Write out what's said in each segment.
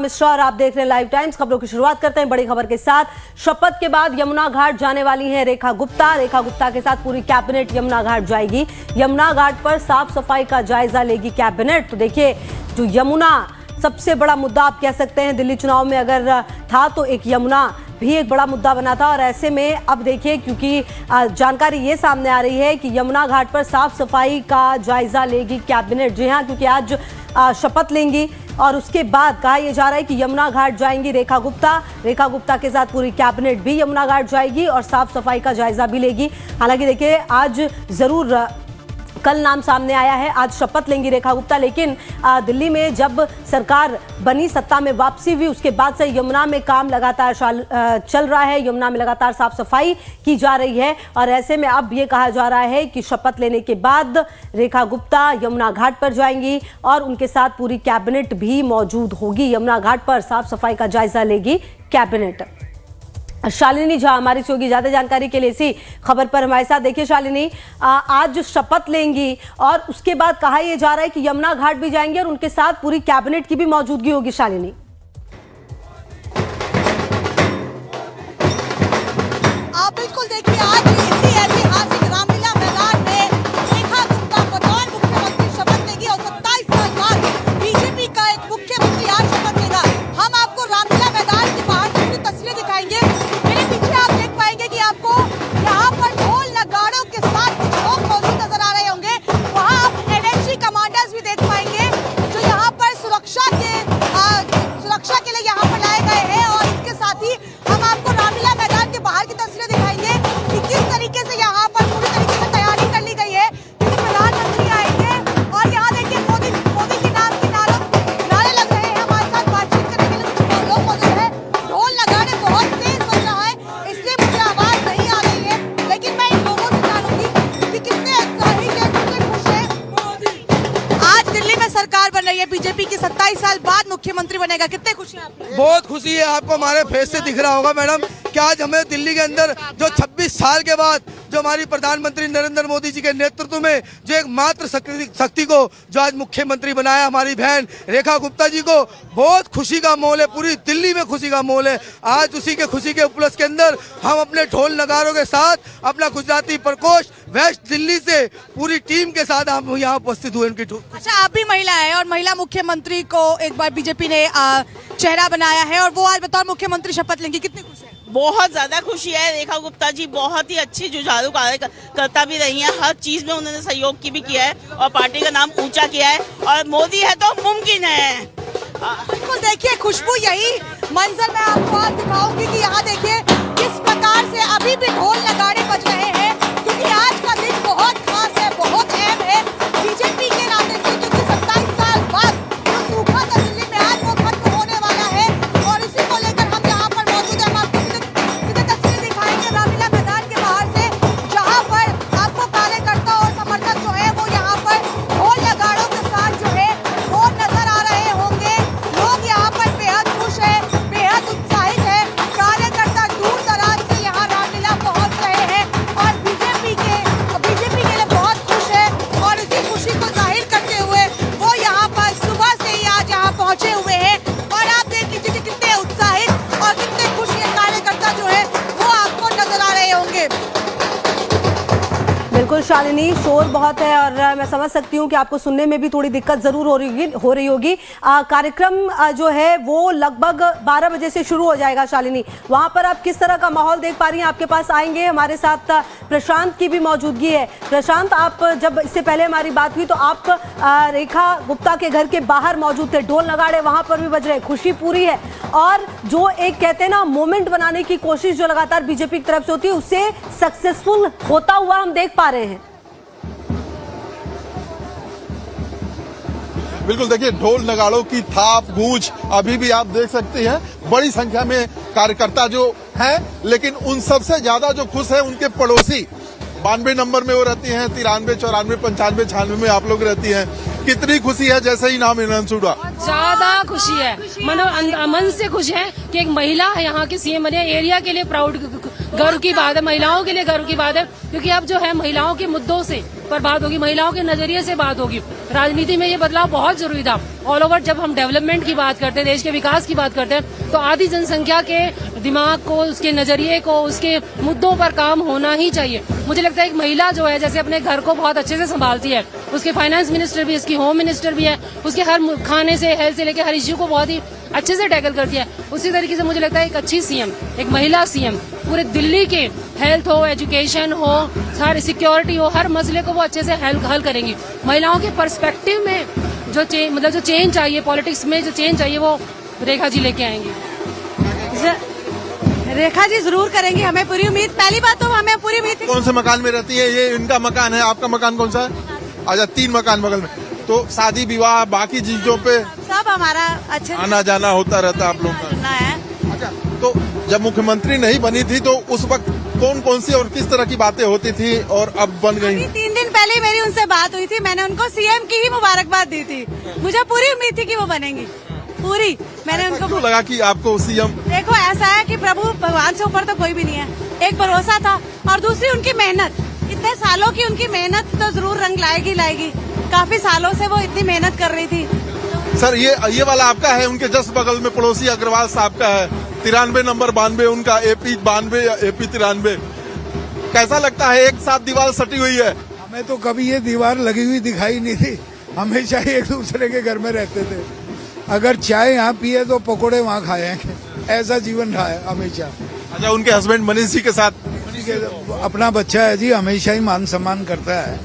मिश्रा और आप देख रहे हैं लाइव टाइम्स। खबरों की शुरुआत करते हैं बड़ी खबर के साथ। शपथ के बाद यमुना घाट जाने वाली हैं रेखा गुप्ता। रेखा गुप्ता के साथ पूरी कैबिनेट यमुना घाट जाएगी। यमुना घाट पर साफ सफाई का जायजा लेगी कैबिनेट। तो देखिए, जो यमुना सबसे बड़ा मुद्दा आप कह सकते हैं दिल्ली चुनाव में अगर था तो एक यमुना भी एक बड़ा मुद्दा बना था। और ऐसे में अब देखिए, क्योंकि जानकारी ये सामने आ रही है कि यमुना घाट पर साफ सफाई का जायजा लेगी कैबिनेट। जी हाँ, क्योंकि आज शपथ लेंगी और उसके बाद कहा यह जा रहा है कि यमुना घाट जाएंगी रेखा गुप्ता। रेखा गुप्ता के साथ पूरी कैबिनेट भी यमुना घाट जाएगी और साफ सफाई का जायजा भी लेगी। हालांकि देखिए, आज जरूर कल नाम सामने आया है, आज शपथ लेंगी रेखा गुप्ता, लेकिन दिल्ली में जब सरकार बनी, सत्ता में वापसी हुई, उसके बाद से यमुना में काम लगातार चल रहा है। यमुना में लगातार साफ सफाई की जा रही है और ऐसे में अब ये कहा जा रहा है कि शपथ लेने के बाद रेखा गुप्ता यमुना घाट पर जाएंगी और उनके साथ पूरी कैबिनेट भी मौजूद होगी। यमुना घाट पर साफ सफाई का जायजा लेगी कैबिनेट। शालिनी झा हमारी से होगी ज्यादा जानकारी के लिए इसी खबर पर हमारे साथ। देखिए शालिनी, आज शपथ लेंगी और उसके बाद कहा यह जा रहा है कि यमुना घाट भी जाएंगे और उनके साथ पूरी कैबिनेट की भी मौजूदगी होगी। शालिनी, आप बिल्कुल देखिए, आज इसी ऐतिहासिक रामलीला मैदान में रेखा गुप्ता बतौर मुख्यमंत्री शपथ लेगी और 27 साल बाद बीजेपी का एक मुख्यमंत्री आज शपथ लेगा। हम आपको रामलीला मैदान के बाहर की पूरी तस्वीरें दिखाएंगे। मेरे पीछे आप देख पाएंगे कि आपको यहाँ पर ढोल नगाड़ों के साथ कुछ लोग मौजूद नजर आ रहे होंगे। वहाँ आप एनएसजी कमांडर्स भी देख पाएंगे जो यहाँ पर सुरक्षा के लिए यहाँ पर लाए गए हैं। और इसके साथ ही हम आपको रामलीला मैदान के बाहर की तस्वीरें दिखाएंगे कि किस तरीके से यहाँ पर पूरी तरीके से तैयारी कर ली गई है। प्रधानमंत्री आएंगे और यहाँ देखिए मोदी के नाम के नारे लग रहे हैं। हमारे साथ बातचीत करने के लिए कुछ लोग मौजूद है। ढोल नगाड़े बहुत तेज बज रहा है, इसलिए मुझे आवाज नहीं आ रही है, लेकिन मैं इन लोगों से जानूंगी कि कितने उत्साहित हैं, कितने खुश हैं। आज दिल्ली में सरकार बन रही है, बीजेपी की 27 साल बाद मुख्यमंत्री बनेगा, कितने खुशी है आप? बहुत खुशी है। आपको हमारे फेस से दिख रहा होगा मैडम कि आज हमें दिल्ली के अंदर जो 26 साल के बाद जो हमारी प्रधानमंत्री नरेंद्र मोदी जी के नेतृत्व में जो एक मात्र शक्ति को जो आज मुख्यमंत्री बनाया हमारी बहन रेखा गुप्ता जी को, बहुत खुशी का माहौल है। पूरी दिल्ली में खुशी का माहौल है। आज उसी के खुशी के उपलक्ष्य के अंदर हम अपने ढोल नगारों के साथ अपना गुजराती प्रकोष्ठ वेस्ट दिल्ली से पूरी टीम के साथ हम यहाँ उपस्थित हुए उनकी। अच्छा, आप भी महिला है और महिला मुख्यमंत्री को एक बार बीजेपी ने चेहरा बनाया है और वो आज बतौर मुख्यमंत्री शपथ लेंगी, कितनी खुशी है? बहुत ज्यादा खुशी है। रेखा गुप्ता जी बहुत ही अच्छी जुझारू कार्यकर्ता भी रही हैं। हर चीज में उन्होंने सहयोग की भी किया है और पार्टी का नाम ऊंचा किया है और मोदी है तो मुमकिन है। बिल्कुल देखिए, खुशबू यही मंजर मैं आपको आज दिखाऊंगी कि यहाँ देखिए किस प्रकार से अभी भी ढोल नगाड़े बज रहे हैं, क्योंकि आज का दिन बहुत खास है, बहुत अहम है बीजेपी के नाते से, क्योंकि 27 साल बाद जो सूखा था दिल्ली में आज वो खत्म होने वाला है। और इसी को लेकर हम यहाँ पर मौजूद हैं। हम आपको सीधे तस्वीरें दिखाएंगे रामलीला मैदान के बाहर से, जहाँ पर आपको कार्यकर्ता और समर्थक जो है वो यहाँ पर ढोल नगाड़ों के साथ जो है वो नजर आ रहे होंगे। लोग यहाँ पर बेहद खुश है, बेहद उत्साहित है। कार्यकर्ता दूर दराज से यहाँ रामलीला पहुँच रहे हैं और बीजेपी के लिए बहुत खुश है और इसी खुशी को जाहिर करते हुए वो यहाँ पर सुबह से ही आज यहाँ पहुँचे हुए हैं। और आप देख लीजिए कि कितने उत्साहित और कितने खुश ये कार्यकर्ता जो है वो आपको नजर आ रहे होंगे। बिल्कुल शालिनी, शोर बहुत है और मैं समझ सकती हूँ कि आपको सुनने में भी थोड़ी दिक्कत जरूर हो रही होगी। कार्यक्रम जो है वो लगभग 12 बजे से शुरू हो जाएगा। शालिनी, वहाँ पर आप किस तरह का माहौल देख पा रही हैं? आपके पास आएंगे, हमारे साथ प्रशांत की भी मौजूदगी है। प्रशांत, आप जब इससे पहले हमारी बात हुई तो आप रेखा गुप्ता के घर के बाहर मौजूद थे, ढोल नगाड़े वहाँ पर भी बज रहे, खुशी पूरी है और जो एक कहते हैं ना मोमेंट बनाने की कोशिश जो लगातार बीजेपी की तरफ से होती है उससे सक्सेसफुल होता हुआ हम देख पा रहे हैं। बिल्कुल देखिए, ढोल नगाड़ों की थाप गूंज अभी भी आप देख सकते हैं। बड़ी संख्या में कार्यकर्ता जो हैं, लेकिन उन सबसे ज्यादा जो खुश है उनके पड़ोसी 92 नंबर में वो रहती हैं, 93, 94, 95, 96 में आप लोग रहती हैं। कितनी खुशी है जैसे ही नाम अनाउंस हुआ? ज्यादा खुशी है, मन से खुश है कि एक महिला यहाँ के सीएम बने। एरिया के लिए प्राउड, गर्व की बात है, महिलाओं के लिए गर्व की बात है, क्योंकि अब जो है महिलाओं के मुद्दों से पर बात होगी, महिलाओं के नजरिए से बात होगी। राजनीति में ये बदलाव बहुत जरूरी था। ऑल ओवर जब हम डेवलपमेंट की बात करते हैं, देश के विकास की बात करते हैं, तो आधी जनसंख्या के दिमाग को, उसके नजरिए को, उसके मुद्दों पर काम होना ही चाहिए। मुझे लगता है एक महिला जो है जैसे अपने घर को बहुत अच्छे से संभालती है, उसके फाइनेंस मिनिस्टर भी, उसकी होम मिनिस्टर भी है, उसके हर खाने से हेल्थ से लेकर हर इश्यू को बहुत ही अच्छे से टैकल करती है, उसी तरीके से मुझे लगता है एक अच्छी सीएम, एक महिला सीएम पूरे दिल्ली के हेल्थ हो, एजुकेशन हो, सारी सिक्योरिटी हो, हर मसले को वो अच्छे से हल करेंगी। महिलाओं के पर्सपेक्टिव में जो चेंज चाहिए, पॉलिटिक्स में जो चेंज चाहिए, वो रेखा जी लेके आएंगी। रेखा जी जरूर करेंगी, हमें पूरी उम्मीद। पहली बात तो हमें पूरी उम्मीद थी। कौन से मकान में रहती है? ये इनका मकान है। आपका मकान कौन सा है? अच्छा, 3 मकान बगल में। तो शादी विवाह बाकी चीजों पे सब हमारा अच्छे आना जाना होता रहता है आप लोग का? करना है। अच्छा, तो जब मुख्यमंत्री नहीं बनी थी तो उस वक्त कौन कौन सी और किस तरह की बातें होती थी और अब बन गई? अभी 3 दिन पहले मेरी उनसे बात हुई थी, मैंने उनको सीएम की ही मुबारकबाद दी थी। मुझे पूरी उम्मीद थी कि वो बनेंगी, पूरी। मैंने उनको क्यों लगा कि आपको सीएम? देखो, ऐसा है कि प्रभु भगवान से ऊपर तो कोई भी नहीं है, एक भरोसा था, और दूसरी उनकी मेहनत, इतने सालों की उनकी मेहनत तो जरूर रंग लाएगी। काफी सालों से वो इतनी मेहनत कर रही थी। सर, ये वाला आपका है? उनके जस्ट बगल में पड़ोसी अग्रवाल साहब का है, 93 नंबर 92 उनका, AP 92 या AP 93। कैसा लगता है? एक साथ दीवार सटी हुई है। हमें तो कभी ये दीवार लगी हुई दिखाई नहीं थी, हमेशा ही एक दूसरे के घर में रहते थे। अगर चाय यहाँ पिए तो पकोड़े वहाँ खाए हैं, ऐसा जीवन रहा है हमेशा। अच्छा, उनके हस्बैंड मनीष जी के साथ? अपना बच्चा है जी, हमेशा ही मान सम्मान करता है।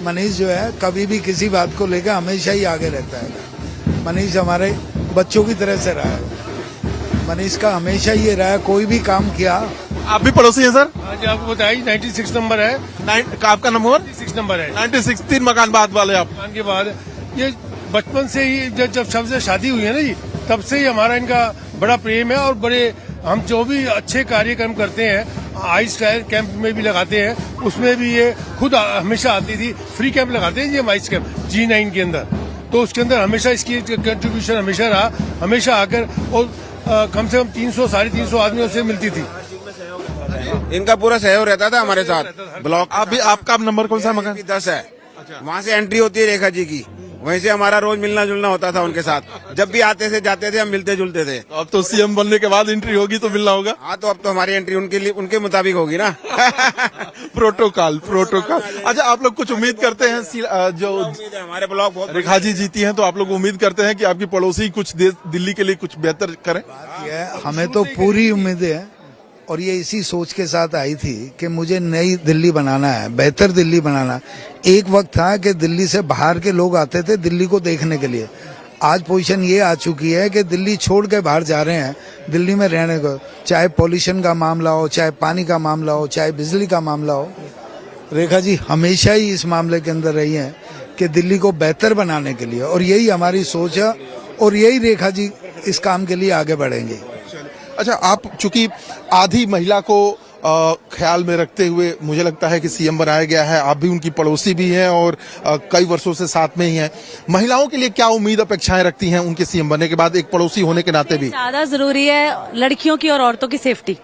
मनीष जो है कभी भी किसी बात को लेकर हमेशा ही आगे रहता है। मनीष हमारे बच्चों की तरह से रहा है। मनीष का हमेशा ये रहा है, कोई भी काम किया। आप भी पड़ोसी हैं सर? हाँ जी, आपको बताइए 96 नंबर है। आपका नंबर? 96 नंबर है। 96, 3 मकान बाद वाले आप? मकान के बाद ये बचपन से ही जब सबसे शादी हुई है ना जी, तब से ही हमारा इनका बड़ा प्रेम है। और बड़े हम जो भी अच्छे कार्यक्रम करते हैं, आइस कैंप में भी लगाते हैं, उसमें भी ये खुद हमेशा आती थी। फ्री कैंप लगाते हैं जी हम, आइस कैंप G9 के अंदर, तो उसके अंदर हमेशा इसकी कंट्रीब्यूशन हमेशा रहा, हमेशा आकर। और कम से कम 300 साढ़े 300 आदमियों से मिलती थी। इनका पूरा सहयोग रहता था हमारे साथ। ब्लॉक आपका नंबर कौन सा मकान? 10 है। वहाँ से एंट्री होती है रेखा जी की, वहीं से हमारा रोज मिलना जुलना होता था उनके साथ। जब भी आते थे जाते थे, हम मिलते जुलते थे। अब तो सीएम बनने के बाद एंट्री होगी तो मिलना होगा। हाँ, तो अब तो हमारी एंट्री उनके लिए उनके मुताबिक होगी ना। प्रोटोकॉल। अच्छा, आप लोग कुछ उम्मीद करते हैं? जो हमारे ब्लॉक बहुत रेखा जी जीती हैं तो आप लोग उम्मीद करते हैं कि आपकी पड़ोसी कुछ दिल्ली के लिए कुछ बेहतर करें? हमें तो पूरी उम्मीद है, और ये इसी सोच के साथ आई थी कि मुझे नई दिल्ली बनाना है, बेहतर दिल्ली बनाना। एक वक्त था कि दिल्ली से बाहर के लोग आते थे दिल्ली को देखने के लिए। आज पोजीशन ये आ चुकी है कि दिल्ली छोड़ के बाहर जा रहे हैं दिल्ली में रहने को। चाहे पॉल्यूशन का मामला हो, चाहे पानी का मामला हो, चाहे बिजली का मामला हो, रेखा जी हमेशा ही इस मामले के अंदर रही हैं कि दिल्ली को बेहतर बनाने के लिए, और यही हमारी सोच है, और यही रेखा जी इस काम के लिए आगे बढ़ेंगे। अच्छा, आप चूंकि आधी महिला को ख्याल में रखते हुए मुझे लगता है कि सीएम बनाया गया है, आप भी उनकी पड़ोसी भी हैं और कई वर्षों से साथ में ही हैं। महिलाओं के लिए क्या उम्मीद अपेक्षाएं रखती हैं उनके सीएम बनने के बाद, एक पड़ोसी होने के नाते भी? ज्यादा जरूरी है लड़कियों की और औरतों की सेफ्टी,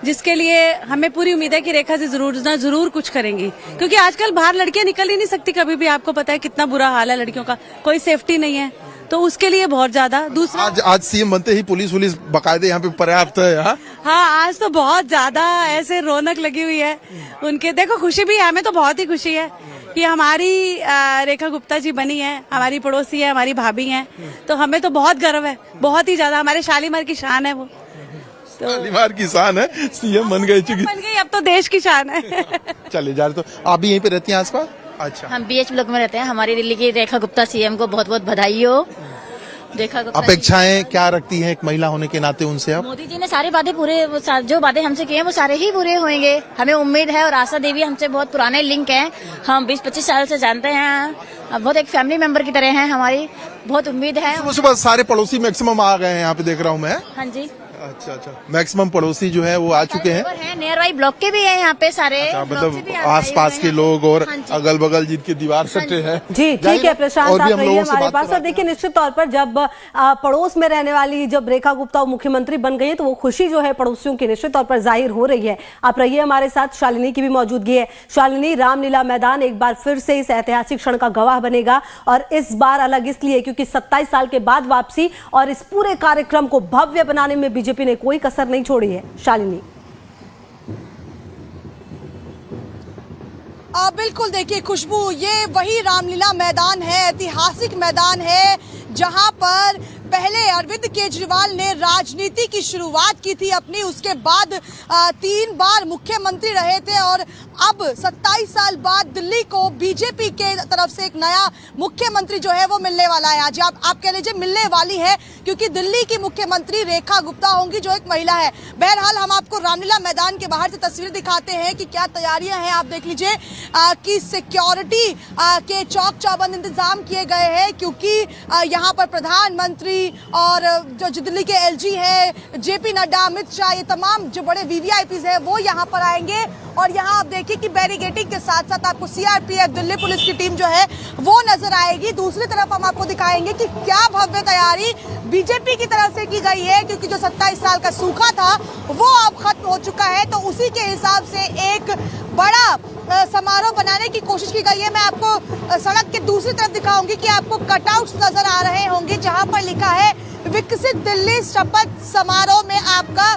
जिसके लिए हमें पूरी उम्मीद है कि रेखा जी जरूर कुछ करेंगी। क्योंकि आजकल बाहर लड़कियां निकल ही नहीं सकती कभी भी, आपको पता है कितना बुरा हाल है लड़कियों का, कोई सेफ्टी नहीं है, तो उसके लिए बहुत ज्यादा। दूसरा, आज सीएम बनते ही पुलिस बकायदे यहाँ पे पर्याप्त है। हाँ, आज तो बहुत ज्यादा ऐसे रौनक लगी हुई है उनके। देखो, खुशी भी है, हमें तो बहुत ही खुशी है कि हमारी रेखा गुप्ता जी बनी है, हमारी पड़ोसी है, हमारी भाभी हैं, तो हमें तो बहुत गर्व है, बहुत ही ज्यादा। हमारे शालीमार की शान है वो, तो शालीमार की शान है, सीएम बन गई। अब तो देश की शान है। चलिए जा रहे, तो आप भी यहीं पे रहती हैं आसपास? अच्छा, हम BH ब्लॉक में रहते हैं। हमारी दिल्ली की रेखा गुप्ता सीएम को बहुत बहुत बधाई हो। रेखा गुप्ता अपेक्षाएं क्या रखती हैं एक महिला होने के नाते उनसे आप? मोदी जी ने सारी बातें जो बातें हमसे की हैं वो सारे ही पूरे होंगे, हमें उम्मीद है। और आशा देवी हमसे बहुत पुराने लिंक हैं, हम 20-25 साल से जानते हैं, बहुत एक फैमिली मेंबर की तरह हैं, हमारी बहुत उम्मीद है। सुबह सारे पड़ोसी मैक्सिमम आ गए हैं यहाँ पे, देख रहा हूँ मैं। हाँ जी, अच्छा अच्छा, मैक्सिमम पड़ोसी जो है वो आ चुके हैं। नियर बाई ब्लॉक के भी है यहाँ पे सारे। मतलब आसपास के लोग और अगल बगल जिनके दीवार सटे हैं। जी ठीक है प्रशांत, आप रहिए हमारे पास। और और देखिए निश्चित तौर पर जब पड़ोस में रहने वाली जब रेखा गुप्ता मुख्यमंत्री बन गई है तो वो खुशी जो है पड़ोसियों की निश्चित तौर पर जाहिर हो रही है। आप रहिए हमारे साथ, शालिनी की भी मौजूदगी है। शालिनी, रामलीला मैदान एक बार फिर से इस ऐतिहासिक क्षण का गवाह बनेगा और इस बार अलग इसलिए क्योंकि 27 साल के बाद वापसी और इस पूरे कार्यक्रम को भव्य बनाने में बीजेपी ने कोई कसर नहीं छोड़ी है। शालिनी, बिल्कुल देखिए खुशबू, ये वही रामलीला मैदान है, ऐतिहासिक मैदान है जहां पर पहले अरविंद केजरीवाल ने राजनीति की शुरुआत की थी अपनी, उसके बाद 3 बार मुख्यमंत्री रहे थे और अब 27 साल बाद दिल्ली को बीजेपी के तरफ से एक नया मुख्यमंत्री जो है वो मिलने वाला है। आज आप कह लीजिए मिलने वाली है क्योंकि दिल्ली की मुख्यमंत्री रेखा गुप्ता होंगी जो एक महिला है। बहरहाल हम आपको रामलीला मैदान के बाहर से तस्वीर दिखाते हैं कि क्या तैयारियां हैं। आप देख लीजिए कि सिक्योरिटी के चौक चौबंद इंतजाम किए गए हैं क्योंकि यहाँ पर प्रधानमंत्री और जो दिल्ली के एलजी है, जेपी नड्डा, अमित शाह, ये तमाम जो बड़े वीवीआईपीज हैं वो यहाँ पर आएंगे। और यहाँ आप देखिए कि बैरिकेडिंग के साथ साथ आपको सीआरपीएफ, दिल्ली पुलिस की टीम जो है वो नजर आएगी। दूसरी तरफ हम आपको दिखाएंगे कि क्या भव्य तैयारी बीजेपी की तरफ से की गई है क्योंकि जो 27 साल का सूखा था वो अब खत्म हो चुका है, तो उसी के हिसाब से एक बड़ा समारोह बनाने की कोशिश की गई है। मैं आपको सड़क के दूसरी तरफ दिखाऊंगी कि आपको कटआउट्स नजर आ रहे होंगे जहां पर लिखा है विकसित दिल्ली शपथ समारोह में आपका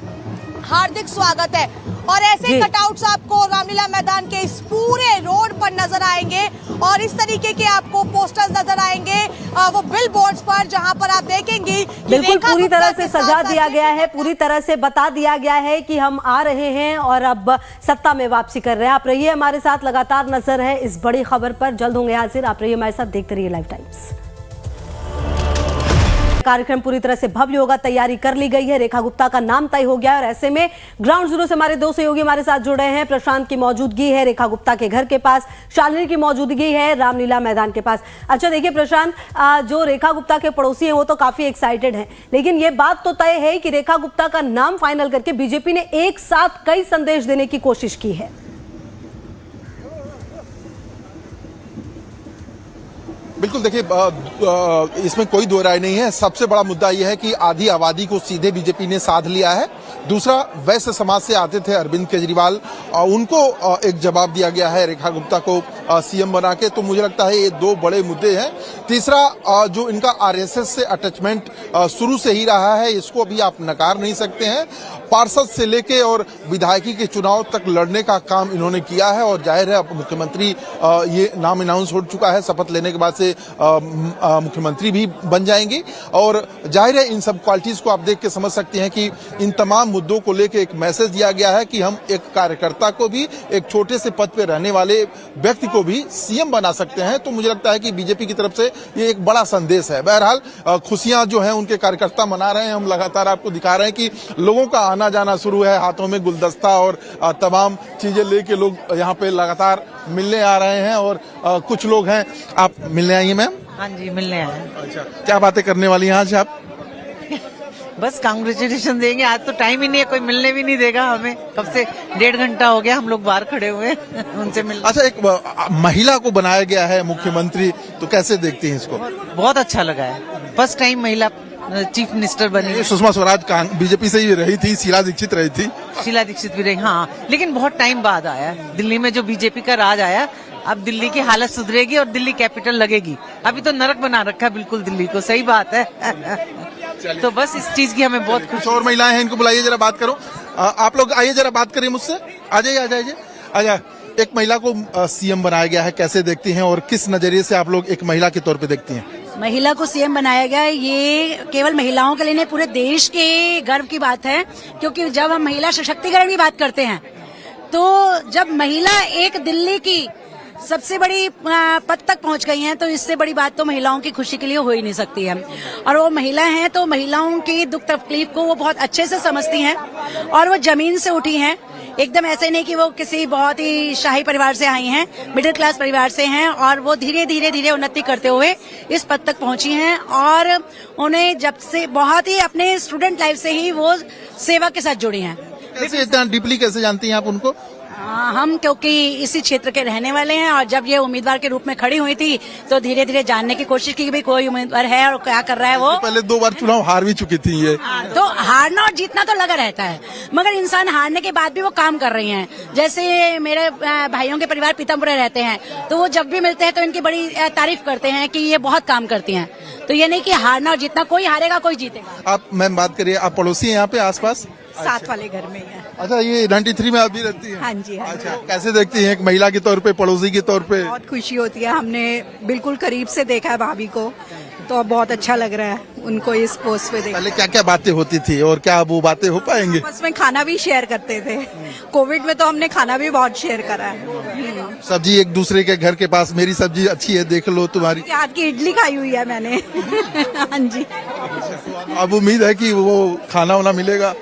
हार्दिक स्वागत है। और ऐसे कटआउट्स आपको रामलीला मैदान के इस पूरे रोड पर नजर आएंगे और इस तरीके के आपको पोस्टर्स नजर आएंगे वो बिल बोर्ड्स पर जहां पर आप देखेंगे बिल्कुल पूरी तरह से सजा दिया गया है, पूरी तरह से बता दिया गया है कि हम आ रहे हैं और अब सत्ता में वापसी कर रहे हैं। आप रहिए हमारे साथ, लगातार नजर है इस बड़ी खबर पर, जल्द होंगे हाजिर। आप रहिए हमारे साथ, देखते रहिए लाइव टाइम्स। कार्यक्रम पूरी तरह से भव्य होगा, तैयारी कर ली गई है, रेखा गुप्ता का नाम तय हो गया है और ऐसे में ग्राउंड जीरो से हमारे 2 सहयोगी हमारे साथ जुड़े हैं। प्रशांत की मौजूदगी है रेखा गुप्ता के घर के पास, शालिनी की मौजूदगी है रामलीला मैदान के पास। अच्छा देखिए प्रशांत, जो रेखा गुप्ता के पड़ोसी हैं वो तो काफी एक्साइटेड हैं, लेकिन ये बात तो तय है कि रेखा गुप्ता का नाम फाइनल करके बीजेपी ने एक साथ कई संदेश देने की कोशिश की है। बिल्कुल, देखिए इसमें कोई दो राय नहीं है। सबसे बड़ा मुद्दा यह है कि आधी आबादी को सीधे बीजेपी ने साध लिया है। दूसरा, वैश्य समाज से आते थे अरविंद केजरीवाल, उनको एक जवाब दिया गया है रेखा गुप्ता को सीएम बना के, तो मुझे लगता है ये 2 बड़े मुद्दे हैं। तीसरा, जो इनका आरएसएस से अटैचमेंट शुरू से ही रहा है, इसको भी आप नकार नहीं सकते हैं। पार्षद से लेके और विधायकी के चुनाव तक लड़ने का काम इन्होंने किया है और जाहिर है अब मुख्यमंत्री ये नाम अनाउंस हो चुका है, शपथ लेने के बाद से मुख्यमंत्री भी बन जाएंगे और जाहिर है इन सब क्वालिटीज को आप देख के समझ सकते हैं कि इन तमाम मुद्दों को लेके एक मैसेज दिया गया है कि हम एक कार्यकर्ता को भी, एक छोटे से पद पे रहने वाले व्यक्ति को भी सीएम बना सकते हैं। तो मुझे लगता है कि बीजेपी की तरफ से ये एक बड़ा संदेश है। बहरहाल खुशियां जो है उनके कार्यकर्ता मना रहे हैं, हम लगातार आपको दिखा रहे हैं कि लोगों का आना जाना शुरू है, हाथों में गुलदस्ता और तमाम चीजें लेके लोग यहाँ पे लगातार मिलने आ रहे हैं और कुछ लोग हैं। आप मिलने आई हैं मैम? हाँ जी, मिलने आए हैं। अच्छा, क्या बातें करने वाली हैं आज आप? बस कांग्रेचुलेशन देंगे। आज तो टाइम ही नहीं है, कोई मिलने भी नहीं देगा हमें। कब से 1.5 घंटा हो गया हम लोग बाहर खड़े हुए उनसे मिल। अच्छा, एक महिला को बनाया गया है मुख्यमंत्री, तो कैसे देखती हैं इसको? बहुत अच्छा लगा है, फर्स्ट टाइम महिला चीफ मिनिस्टर बनी। सुषमा स्वराज बीजेपी से ही रही थी, शीला दीक्षित रही थी। शीला दीक्षित भी रही, हाँ, लेकिन बहुत टाइम बाद आया दिल्ली में जो बीजेपी का राज आया। अब दिल्ली की हालत सुधरेगी और दिल्ली कैपिटल लगेगी। अभी तो नरक बना रखा है बिल्कुल दिल्ली को, सही बात है। तो बस इस चीज की हमें बहुत खुशी। और महिलाएं हैं, इनको बुलाइए जरा बात करो। आप लोग आइए जरा बात करिए मुझसे, आ जाइए। एक महिला को सीएम बनाया गया है, कैसे देखती हैं और किस नजरिए से आप लोग एक महिला के तौर पे देखती हैं? महिला को सीएम बनाया गया है, ये केवल महिलाओं के लिए नहीं, पूरे देश के गर्व की बात है। क्योंकि जब हम महिला सशक्तिकरण की बात करते हैं तो जब महिला एक दिल्ली की सबसे बड़ी पद तक पहुंच गई हैं तो इससे बड़ी बात तो महिलाओं की खुशी के लिए हो ही नहीं सकती है। और वो महिला हैं तो महिलाओं की दुख तकलीफ को वो बहुत अच्छे से समझती हैं और वो जमीन से उठी हैं। एकदम ऐसे नहीं कि वो किसी बहुत ही शाही परिवार से आई हैं, मिडिल क्लास परिवार से हैं और वो धीरे धीरे उन्नति करते हुए इस पद तक पहुंची हैं। और उन्हें जब से बहुत ही अपने स्टूडेंट लाइफ से ही वो सेवा के साथ जुड़ी हैं। कैसे इतना डीपली कैसे जानती हैं आप उनको? हम क्योंकि इसी क्षेत्र के रहने वाले हैं और जब ये उम्मीदवार के रूप में खड़ी हुई थी तो धीरे धीरे जानने की कोशिश की कि भाई कोई उम्मीदवार है और क्या कर रहा है वो। पहले 2 बार चुनाव हार भी चुकी थी ये। तो हारना और जीतना तो लगा रहता है, मगर इंसान हारने के बाद भी वो काम कर रही हैं। जैसे मेरे भाइयों के परिवार पीतमपुरा रहते हैं, तो वो जब भी मिलते हैं तो इनकी बड़ी तारीफ करते हैं कि ये बहुत काम करती हैं। तो ये नहीं कि हारना और जीतना, कोई हारेगा कोई जीतेगा। आप मैम बात करिए, आप पड़ोसी हैं यहाँ पे आसपास? साथ वाले घर में ही है। अच्छा, ये 93 में आप भी रहती हैं? हाँ जी, हाँ जी। अच्छा, कैसे देखती हैं एक महिला के तौर पे, पड़ोसी के तौर पे? बहुत खुशी होती है, हमने बिल्कुल करीब से देखा है भाभी को, तो बहुत अच्छा लग रहा है उनको इस पोस्ट पे देख। पहले क्या क्या बातें होती थी और क्या वो बातें हो पाएंगे? आपस में खाना भी शेयर करते थे, कोविड में तो हमने खाना भी बहुत शेयर करा है। सब्जी एक दूसरे के घर के पास, मेरी सब्जी अच्छी है देख लो तुम्हारी। आज की इडली खाई हुई है मैंने। हाँ जी। अब उम्मीद है कि वो खाना वाना मिलेगा?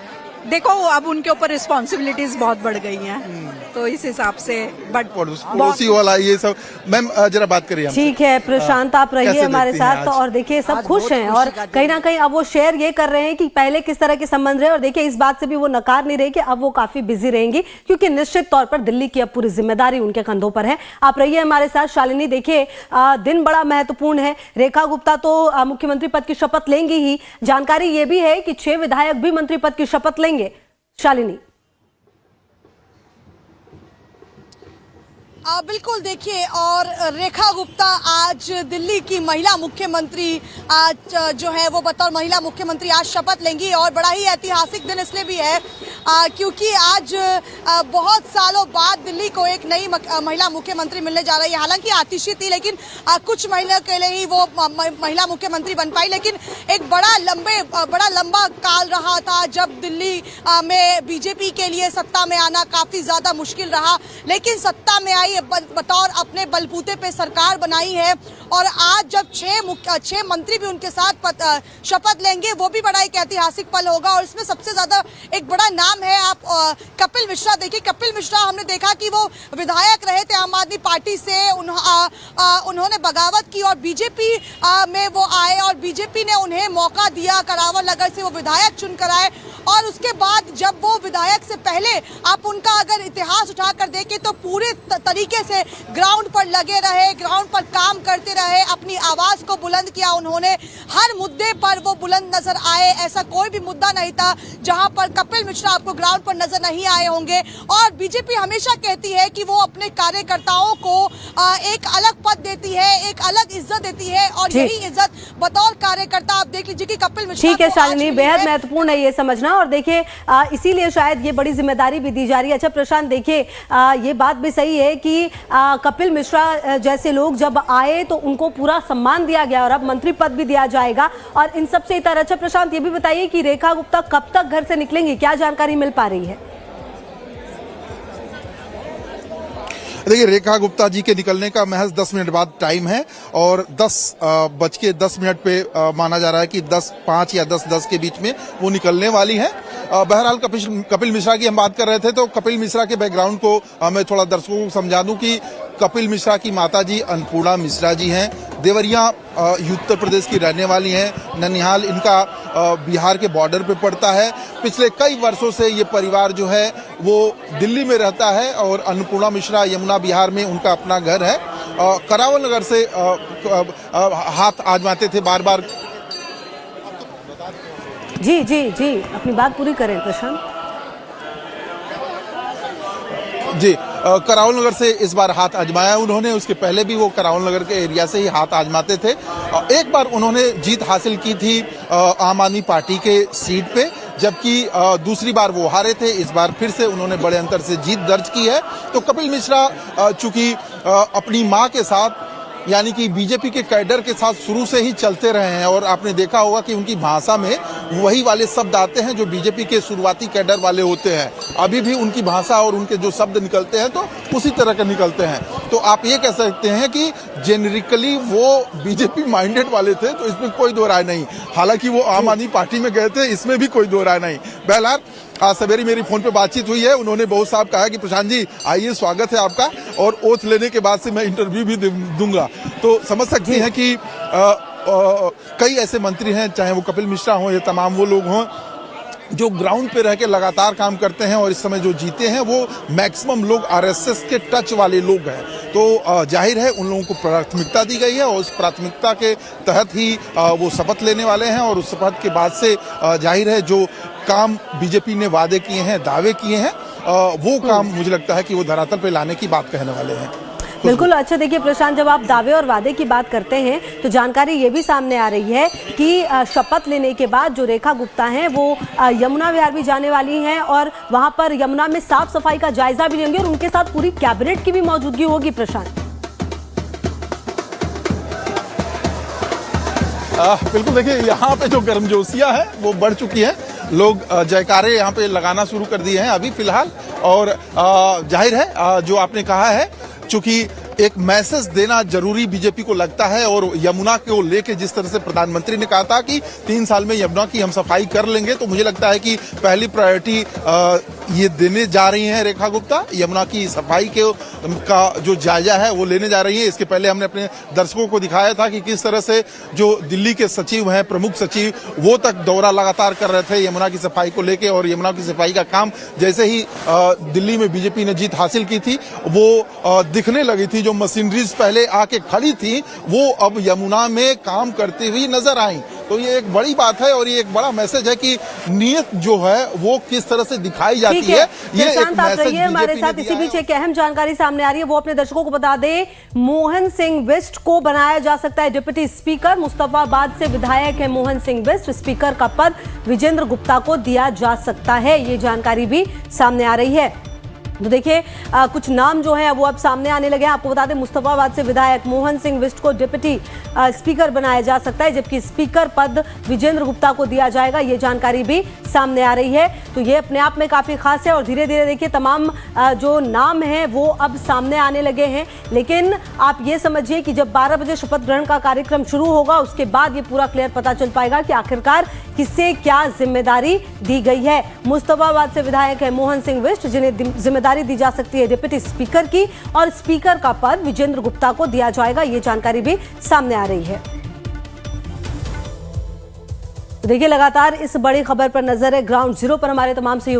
देखो अब उनके ऊपर रिस्पॉन्सिबिलिटीज बहुत बढ़ गई हैं, तो इस हिसाब से बट पड़ोसी वाला ये सब। मैम जरा बात करिए हमसे। ठीक है प्रशांत, आप रहिए कैसे हमारे देखती हैं साथ। आज? और देखिए सब खुश हैं और कहीं ना कहीं अब वो शेयर ये कर रहे हैं कि पहले किस तरह के संबंध रहे, और देखिए इस बात से भी वो नकार नहीं रहे कि अब वो काफी बिजी रहेंगी, क्योंकि निश्चित तौर पर दिल्ली की अब पूरी जिम्मेदारी उनके कंधों पर है। आप रहिए हमारे साथ। शालिनी, देखिए दिन बड़ा महत्वपूर्ण है। रेखा गुप्ता तो मुख्यमंत्री पद की शपथ लेंगी ही, जानकारी ये भी है कि 6 विधायक भी मंत्री पद की शपथ लेंगे। शालिनी, बिल्कुल देखिए, और रेखा गुप्ता आज दिल्ली की महिला मुख्यमंत्री आज जो है वो बतौर महिला मुख्यमंत्री आज शपथ लेंगी। और बड़ा ही ऐतिहासिक दिन इसलिए भी है क्योंकि आज बहुत सालों बाद दिल्ली को एक नई महिला मुख्यमंत्री मिलने जा रही है। हालांकि आतिशी थी, लेकिन कुछ महीनों के लिए ही वो महिला मुख्यमंत्री बन पाई। लेकिन एक बड़ा लंबा काल रहा था जब दिल्ली में बीजेपी के लिए सत्ता में आना काफी ज्यादा मुश्किल रहा, लेकिन सत्ता में आई बतौर अपने बलबूते पे सरकार बनाई है। और आज जब 6 मंत्री भी उनके साथ शपथ लेंगे, वो भी बड़ा एक ऐतिहासिक पल होगा। और इसमें सबसे ज्यादा एक बड़ा नाम है, आप कपिल मिश्रा देखिए। कपिल मिश्रा हमने देखा कि वो विधायक रहे थे आम आदमी पार्टी से, उन्होंने बगावत की और बीजेपी में वो आए और बीजेपी ने उन्हें मौका दिया, करावल नगर से वो विधायक चुनकर आए। और उसके बाद जब वो विधायक से पहले आप उनका अगर इतिहास उठाकर देखें तो पूरे तरीके से ग्राउंड पर लगे रहे, ग्राउंड पर काम करते रहे, अपनी आवाज को बुलंद किया उन्होंने। हर मुद्दे पर वो बुलंद नजर आए, ऐसा कोई भी मुद्दा नहीं था जहां पर कपिल मिश्रा आपको ग्राउंड पर नजर नहीं आए होंगे। और बीजेपी हमेशा कहती है कि वो अपने कार्यकर्ताओं को एक अलग पद देती है, एक अलग इज्जत देती है, और यही इज्जत बतौर कार्यकर्ता आप देख लीजिए कि कपिल मिश्रा। ठीक है शालिनी, बेहद महत्वपूर्ण है ये समझना। और देखिए इसीलिए शायद ये बड़ी जिम्मेदारी भी दी जा रही है। अच्छा प्रशांत, देखिए ये बात भी सही है कि कपिल मिश्रा जैसे लोग जब आए तो उनको पूरा सम्मान दिया गया और अब मंत्री पद भी दिया जाएगा और इन सब से इतर। अच्छा प्रशांत, ये भी बताइए कि रेखा गुप्ता कब तक घर से निकलेंगी, क्या जानकारी मिल पा रही है? देखिए, रेखा गुप्ता जी के निकलने का महज 10 मिनट बाद टाइम है और 10:10 पे माना जा रहा है कि 10:05 या 10:10 के बीच में वो निकलने वाली है। बहरहाल कपिल मिश्रा की हम बात कर रहे थे, तो कपिल मिश्रा के बैकग्राउंड को मैं थोड़ा दर्शकों को समझा दूं कि कपिल मिश्रा की माताजी अन्नपूर्णा मिश्रा जी हैं, देवरिया उत्तर प्रदेश की रहने वाली हैं। ननिहाल इनका बिहार के बॉर्डर पे पड़ता है। पिछले कई वर्षों से ये परिवार जो है वो दिल्ली में रहता है और अन्नपूर्णा मिश्रा यमुना बिहार में उनका अपना घर है। करावल नगर से हाथ आजमाते थे बार बार। जी जी जी, अपनी बात पूरी करें प्रशांत जी। करावल नगर से इस बार हाथ आजमाया उन्होंने, उसके पहले भी वो करावल नगर के एरिया से ही हाथ आजमाते थे। एक बार उन्होंने जीत हासिल की थी आम आदमी पार्टी के सीट पे, जबकि दूसरी बार वो हारे थे। इस बार फिर से उन्होंने बड़े अंतर से जीत दर्ज की है। तो कपिल मिश्रा चूंकि अपनी मां के साथ यानी कि बीजेपी के कैडर के साथ शुरू से ही चलते रहे हैं और आपने देखा होगा कि उनकी भाषा में वही वाले शब्द आते हैं जो बीजेपी के शुरुआती कैडर वाले होते हैं। अभी भी उनकी भाषा और उनके जो शब्द निकलते हैं तो उसी तरह के निकलते हैं। तो आप ये कह सकते हैं कि जेनरिकली वो बीजेपी माइंडेड वाले थे, तो इसमें कोई दो राय नहीं। हालांकि वो आम आदमी पार्टी में गए थे, इसमें भी कोई दो राय नहीं। बहरहाल आज सवेरे मेरी फोन पे बातचीत हुई है, उन्होंने बहुत साहब कहा कि प्रशांत जी आइए, स्वागत है आपका, और ओथ लेने के बाद से मैं इंटरव्यू भी दूंगा। तो समझ सकती हैं कि कई ऐसे मंत्री हैं, चाहे वो कपिल मिश्रा हों या तमाम वो लोग हों, जो ग्राउंड पे रह के लगातार काम करते हैं और इस समय जो जीते हैं वो मैक्सिमम लोग आरएसएस के टच वाले लोग हैं। तो जाहिर है उन लोगों को प्राथमिकता दी गई है और उस प्राथमिकता के तहत ही वो शपथ लेने वाले हैं और उस शपथ के बाद से जाहिर है जो काम बीजेपी ने वादे किए हैं, दावे किए हैं, वो काम मुझे लगता है कि वो धरातल पे लाने की बात कहने वाले हैं। बिल्कुल। अच्छा देखिए प्रशांत, जब आप दावे और वादे की बात करते हैं तो जानकारी ये भी सामने आ रही है कि शपथ लेने के बाद जो रेखा गुप्ता हैं वो यमुना विहार भी जाने वाली हैं और वहां पर यमुना में साफ सफाई का जायजा भी लेंगे और उनके साथ पूरी कैबिनेट की भी मौजूदगी होगी। प्रशांत, बिल्कुल, देखिए यहाँ पे जो गर्मजोशियां है वो बढ़ चुकी है। लोग जयकारे यहाँ पे लगाना शुरू कर दिए हैं अभी फिलहाल। और जाहिर है जो आपने कहा है, चूंकि एक मैसेज देना जरूरी बीजेपी को लगता है और यमुना को लेके जिस तरह से प्रधानमंत्री ने कहा था कि 3 साल में यमुना की हम सफाई कर लेंगे, तो मुझे लगता है कि पहली प्रायोरिटी ये देने जा रही हैं रेखा गुप्ता। यमुना की सफाई का जो जायजा है वो लेने जा रही है। इसके पहले हमने अपने दर्शकों को दिखाया था कि किस तरह से जो दिल्ली के सचिव हैं, प्रमुख सचिव, वो तक दौरा लगातार कर रहे थे यमुना की सफाई को लेके। और यमुना की सफाई का काम जैसे ही दिल्ली में बीजेपी ने जीत हासिल की थी वो दिखने लगी थी। जो मशीनरीज पहले आके खड़ी थी वो अब यमुना में काम करती हुई नजर आई। तो ये एक बड़ी बात है और ये एक बड़ा मैसेज है कि नीयत जो है वो किस तरह से दिखाई जाती है। ये एक मैसेज हमारे साथ इसी बीच एक अहम जानकारी सामने आ रही है, वो अपने दर्शकों को बता दें। मोहन सिंह बिष्ट को बनाया जा सकता है डिप्टी स्पीकर। मुस्तफाबाद से विधायक है मोहन सिंह बिष्ट। स्पीकर का पद विजेंद्र गुप्ता को दिया जा सकता है, ये जानकारी भी सामने आ रही है। तो देखिए कुछ नाम जो है वो अब सामने आने लगे हैं। आपको बता दें मुस्तफाबाद से विधायक मोहन सिंह बिष्ट को डिप्टी स्पीकर बनाया जा सकता है, जबकि स्पीकर पद विजेंद्र गुप्ता को दिया जाएगा, ये जानकारी भी सामने आ रही है। तो ये अपने आप में काफ़ी खास है और धीरे धीरे देखिए तमाम जो नाम हैं वो अब सामने आने लगे हैं। लेकिन आप ये समझिए कि जब 12 बजे शपथ ग्रहण का कार्यक्रम शुरू होगा उसके बाद ये पूरा क्लियर पता चल पाएगा कि आखिरकार किसे क्या जिम्मेदारी दी गई है। मुस्तफाबाद से विधायक है मोहन सिंह बिष्ट, जिन्हें जिम्मेदारी दी जा सकती है डिप्टी स्पीकर की, और स्पीकर का पद विजेंद्र गुप्ता को दिया जाएगा, ये जानकारी भी सामने आ रही है। देखिए लगातार इस बड़ी खबर पर नजर है। ग्राउंड जीरो पर हमारे तमाम सहयोगी